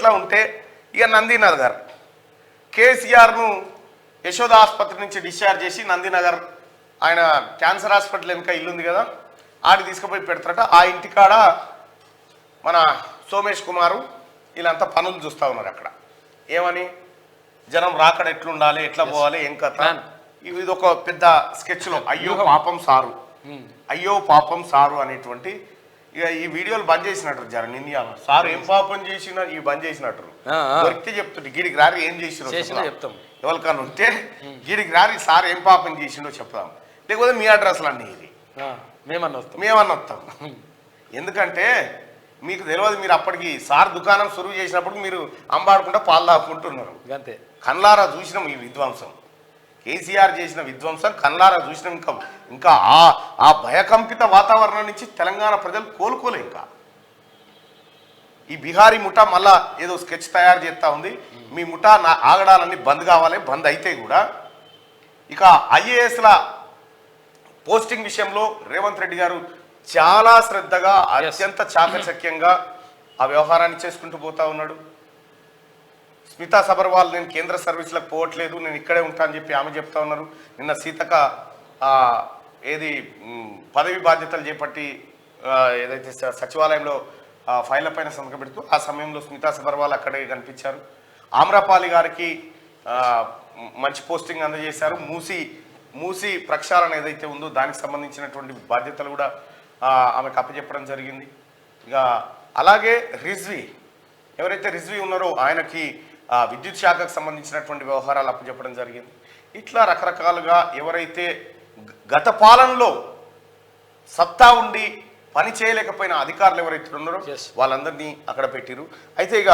ఇట్లా ఉంటే ఇక నందీనగర్ కేసీఆర్ను యశోద ఆసుపత్రి నుంచి డిశ్చార్జ్ చేసి నందీనగర్ ఆయన క్యాన్సర్ హాస్పిటల్ వెనుక ఇల్లుంది కదా ఆడి తీసుకుపోయి పెడతారట. ఆ ఇంటికాడ మన సోమేష్ కుమారు వీళ్ళంతా పనులు చూస్తూ ఉన్నారు అక్కడ. ఏమని జనం రాకడ ఎట్లుండాలి, ఎట్లా పోవాలి, ఏం కథ, ఇది ఒక పెద్ద స్కెచ్లో అయ్యో పాపం సారు, అయ్యో పాపం సారు అనేటువంటి ఇక ఈ వీడియోలు బంద్ చేసినట్టు జర నిన్న సార్ ఏం పాపం చేసినా ఇవి బంద్ చేసినట్టు దొరికితే చెప్తుంటే గీడికి రారి ఏం చేసినో చెప్తాం. ఎవరికన్నా ఉంటే గీడికి రారి సార్ ఏం పాపం చేసిండో చెప్తాం. లేకపోతే మీ అడ్రస్లు అన్నీ ఇది మేమన్నా వస్తాం. ఎందుకంటే మీకు తెలియదు, మీరు అప్పటికి సార్ దుకాణం సురువు చేసినప్పుడు మీరు అంబాడుకుంటా పాలు దాక్కుంటున్నారు. అంతే కన్లారా చూసినాం ఈ విధ్వంసం, కేసీఆర్ చేసిన విధ్వంసం కన్లారా చూసినాం. ఇంకా ఆ భయకంపిత వాతావరణం నుంచి తెలంగాణ ప్రజలు కోలుకోలే. ఇంకా ఈ బిహారీ ముఠా మళ్ళా ఏదో స్కెచ్ తయారు చేస్తూ ఉంది. మీ ముఠా ఆగడాలన్నీ బంద్ కావాలి, బంద్ అయితే కూడా ఇక ఐఏఎస్ల పోస్టింగ్ విషయంలో రేవంత్ రెడ్డి గారు చాలా శ్రద్ధగా అత్యంత చాకచక్యంగా ఆ వ్యవహారాన్ని చేసుకుంటూ పోతా ఉన్నాడు. స్మితా సబర్వాల్ నేను కేంద్ర సర్వీసులకు పోవట్లేదు, నేను ఇక్కడే ఉంటా అని చెప్పి ఆమె చెప్తా ఉన్నారు. నిన్న సీతక ఏది పదవి బాధ్యతలు చేపట్టి ఏదైతే సచివాలయంలో ఫైళ్ల పైన సంతకం పెడుతూ ఆ సమయంలో స్మితా సబర్వాల్ అక్కడే కనిపించారు. ఆమ్రపాలి గారికి మంచి పోస్టింగ్ అందజేశారు. మూసి ప్రక్షాళన ఏదైతే ఉందో దానికి సంబంధించినటువంటి బాధ్యతలు కూడా ఆమెకు అప్పచెప్పడం జరిగింది. ఇక అలాగే ఎవరైతే రిజ్వీ ఉన్నారో ఆయనకి విద్యుత్ శాఖకు సంబంధించినటువంటి వ్యవహారాలు అప్పచెప్పడం జరిగింది. ఇట్లా రకరకాలుగా ఎవరైతే గత పాలనలో సత్తా ఉండి పని చేయలేకపోయిన అధికారులు ఎవరైతే ఉన్నారో వాళ్ళందరినీ అక్కడ పెట్టిరు. అయితే ఇక